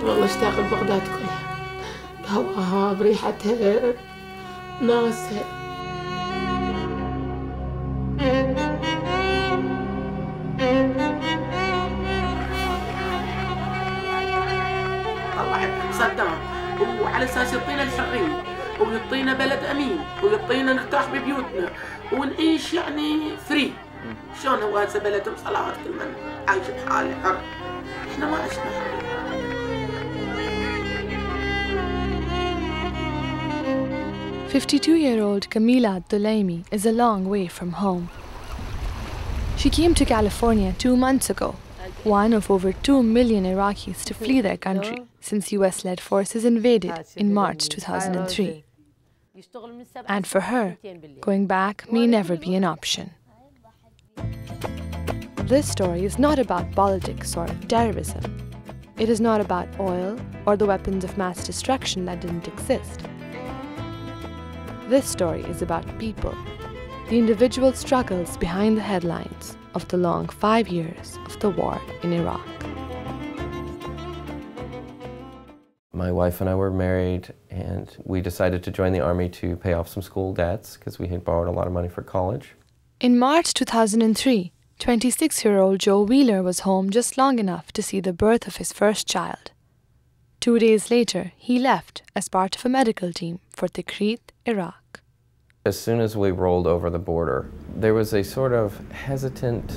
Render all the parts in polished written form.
والله اشتاق لبغداد كلها، بهواها بريحتها ناسها. طلع صدام وعلى اساس يعطينا الحريه ويعطينا بلد امين ويعطينا نرتاح ببيوتنا ونعيش يعني فري. شلون هو هسه بلد صلوات كل من عايش بحاله حر، احنا ما عشنا حر. 52-year-old Kamila Abdulaimi is a long way from home. She came to California 2 months ago, one of over 2 million Iraqis to flee their country since US-led forces invaded in March 2003. And for her, going back may never be an option. This story is not about politics or terrorism. It is not about oil or the weapons of mass destruction that didn't exist. This story is about people, the individual struggles behind the headlines of the long 5 years of the war in Iraq. My wife and I were married, and we decided to join the Army to pay off some school debts because we had borrowed a lot of money for college. In March 2003, 26-year-old Joe Wheeler was home just long enough to see the birth of his first child. 2 days later, he left as part of a medical team for Tikrit, Iraq. As soon as we rolled over the border, there was a sort of hesitant,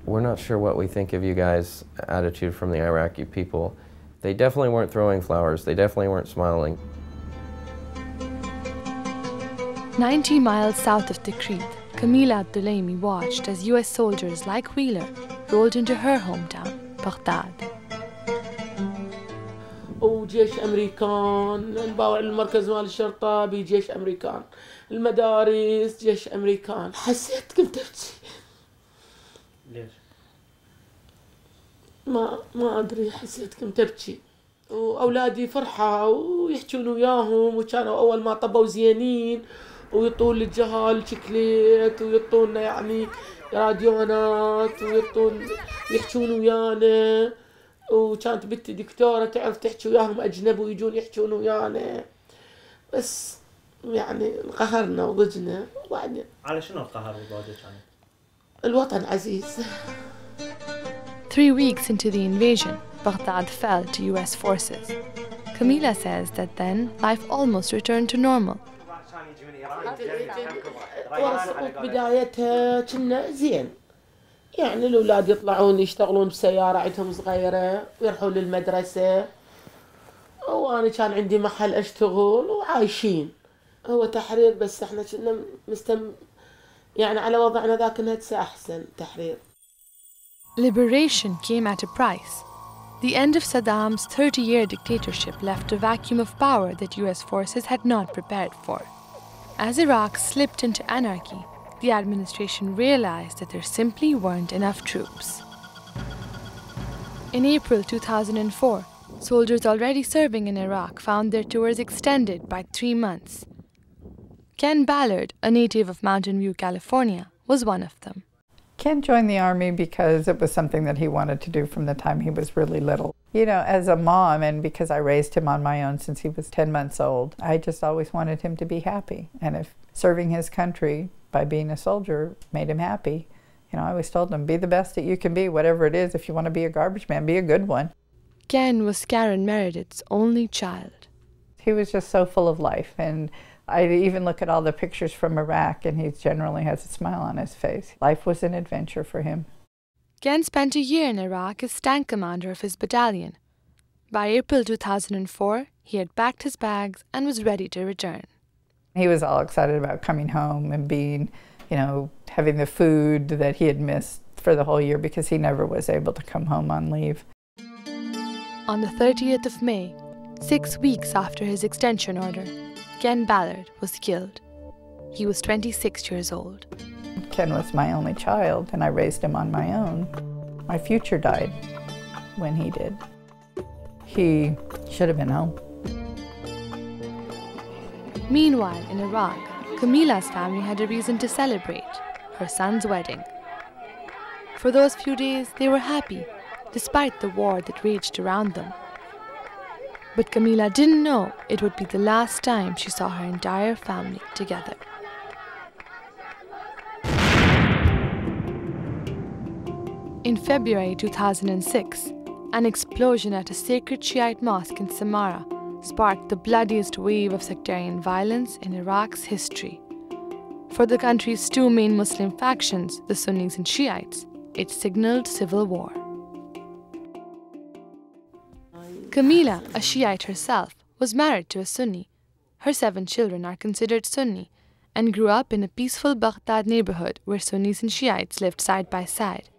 we're not sure what we think of you guys attitude from the Iraqi people. They definitely weren't throwing flowers, they definitely weren't smiling. 90 miles south of Tikrit, Kamila Abdulaimi watched as US soldiers like Wheeler rolled into her hometown, Baghdad. وجيش أمريكان، المركز مال الشرطة بجيش أمريكان، المدارس جيش أمريكان. حسيت كنت أبكي. ليش؟ ما أدري، حسيت كنت أبكي. وأولادي فرحة ويحجون وياهم، وكانوا أول ما طبوا زينين ويطون للجهال شكليت ويطون يعني راديونات ويطون يحجون ويانا. وكانت بنتي دكتورة تعرف تحكي وياهم أجنب ويجون يحكون ويانا، بس يعني انقهرنا وضجنا. وبعدين على شنو القهر وضجك يعني؟ الوطن عزيز. 3 weeks into the invasion, Baghdad fell to US forces. Kamila says that then life almost returned to normal. بدايتها كنا زين، يعني الأولاد يطلعون يشتغلون بسيارة عندهم صغيرة ويروحون للمدرسة، وأنا كان عندي محل أشتغل وعايشين. هو تحرير بس احنا كنا يعني على وضعنا ذاك هسه أحسن تحرير. Liberation came at a price. The end of Saddam's 30-year dictatorship left a vacuum of power that US forces had not prepared for. As Iraq slipped into anarchy, the administration realized that there simply weren't enough troops. In April 2004, soldiers already serving in Iraq found their tours extended by 3 months. Ken Ballard, a native of Mountain View, California, was one of them. Ken joined the Army because it was something that he wanted to do from the time he was really little. You know, as a mom, and because I raised him on my own since he was 10 months old, I just always wanted him to be happy. And if serving his country by being a soldier made him happy, you know, I always told him, be the best that you can be, whatever it is. If you want to be a garbage man, be a good one. Ken was Karen Meredith's only child. He was just so full of life, and I even look at all the pictures from Iraq and he generally has a smile on his face. Life was an adventure for him. Ken spent a year in Iraq as tank commander of his battalion. By April 2004, he had packed his bags and was ready to return. He was all excited about coming home and being, you know, having the food that he had missed for the whole year because he never was able to come home on leave. On the 30th of May, 6 weeks after his extension order, Ken Ballard was killed. He was 26 years old. Ken was my only child, and I raised him on my own. My future died when he did. He should have been home. Meanwhile, in Iraq, Kamila's family had a reason to celebrate her son's wedding. For those few days, they were happy, despite the war that raged around them. But Camila didn't know it would be the last time she saw her entire family together. In February 2006, an explosion at a sacred Shiite mosque in Samarra sparked the bloodiest wave of sectarian violence in Iraq's history. For the country's two main Muslim factions, the Sunnis and Shiites, it signaled civil war. Camila, a Shiite herself, was married to a Sunni. Her 7 children are considered Sunni and grew up in a peaceful Baghdad neighborhood where Sunnis and Shiites lived side by side.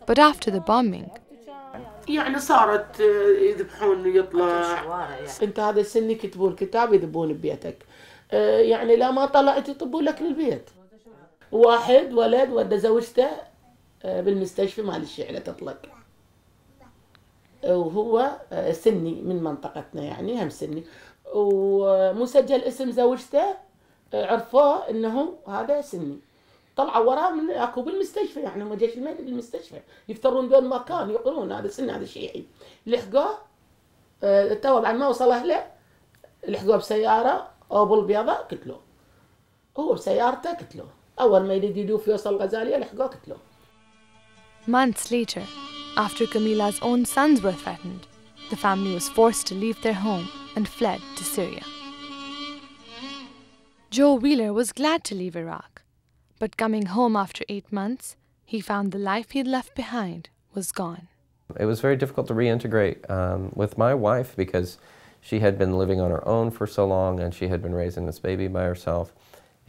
But after the bombing, يعني صارت يذبحون يطلع انت هذا السن يكتبون كتاب يذبون ببيتك يعني لا ما طلعت يطبون لك للبيت. واحد ولد ودى زوجته بالمستشفى مال الشعلة تطلق وهو سني من منطقتنا يعني هم سني ومسجل اسم زوجته عرفوه انه هذا سني طلعوا وراه من اكو بالمستشفى يعني هم جيش الملك بالمستشفى يفترون بين مكان يقولون هذا سني هذا شيعي لحقوه تو بعد ما وصل اهله لحقوه بسياره او بالبيضه قتلوه هو بسيارته قتلوه اول ما يريد يدوف يوصل الغزاليه لحقوه قتلوه. Months later, after Camila's own sons were threatened, the family was forced to leave their home and fled to Syria. Joe Wheeler was glad to leave Iraq, but coming home after 8 months, he found the life he'd left behind was gone. It was very difficult to reintegrate with my wife because she had been living on her own for so long and she had been raising this baby by herself.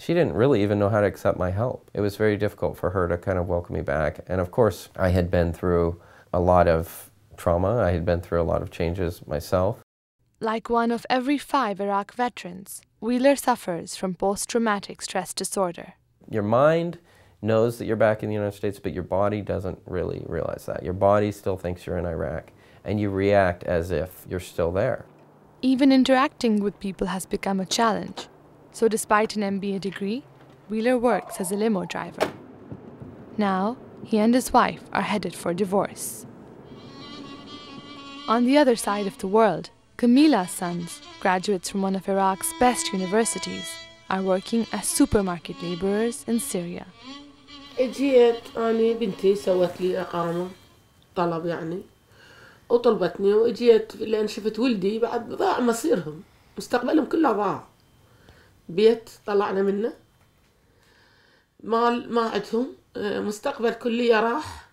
She didn't really even know how to accept my help. It was very difficult for her to kind of welcome me back. And of course, I had been through a lot of trauma. I had been through a lot of changes myself. Like one of every 5 Iraq veterans, Wheeler suffers from post-traumatic stress disorder. Your mind knows that you're back in the United States, but your body doesn't really realize that. Your body still thinks you're in Iraq, and you react as if you're still there. Even interacting with people has become a challenge. So despite an MBA degree, Wheeler works as a limo driver. Now, he and his wife are headed for divorce. On the other side of the world, Camila's sons, graduates from one of Iraq's best universities, are working as supermarket laborers in Syria. جيت أنا بنتي سوت لي إقامة طلب يعني وطلبتني وجيت لأن شفت ولدي بعد ضاع مصيرهم مستقبلهم كله ضاع بيت طلعنا منه ما عندهم مستقبل كلية راح.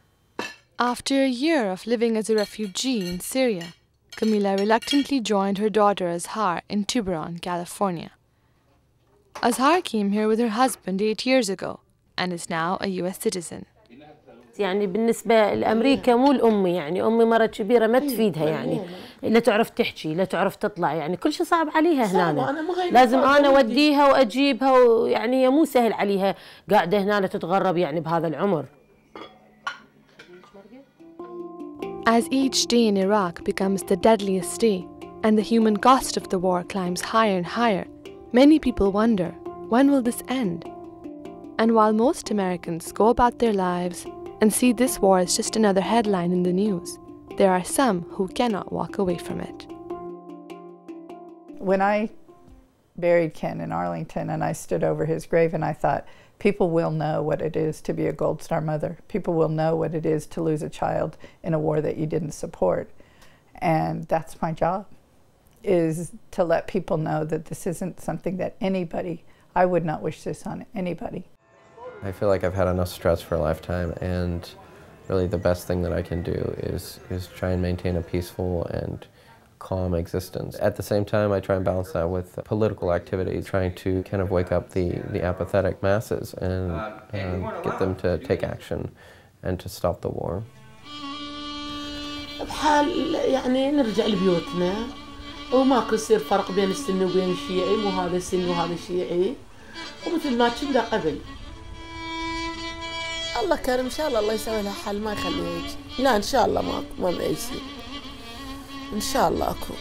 After a year of living as a refugee in Syria, Camila reluctantly joined her daughter Azhar in Tiburon, California. Azhar came here with her husband 8 years ago and is now a US citizen. يعني بالنسبة لأمريكا مو الأمي يعني أمي مرة كبيرة ما تفيدها يعني لا تعرف تحكي لا تعرف تطلع يعني كل شيء صعب عليها هنا لازم أنا أوديها وأجيبها ويعني هي مو سهل عليها قاعدة هنا تتغرب يعني بهذا العمر. As each day in Iraq becomes the deadliest day and the human cost of the war climbs higher and higher, many people wonder, when will this end? And while most Americans go about their lives and see this war as just another headline in the news, there are some who cannot walk away from it. When I buried Ken in Arlington and I stood over his grave and I thought, people will know what it is to be a Gold Star mother. People will know what it is to lose a child in a war that you didn't support. And that's my job, is to let people know that this isn't something that anybody, I would not wish this on anybody. I feel like I've had enough stress for a lifetime, and really the best thing that I can do is try and maintain a peaceful and calm existence. At the same time, I try and balance that with political activities, trying to kind of wake up the apathetic masses and get them to take action and to stop the war. بحال يعني نرجع لبيوتنا وماكو يصير فرق بين السني وبين الشيعي مو هذا السني وهذا الشيعي ومثل ما كنا قبل. الله كريم ان شاء الله يسوي لها حل ما يخليها هيك. لا ان شاء الله ما يصير. ان شاء الله اكو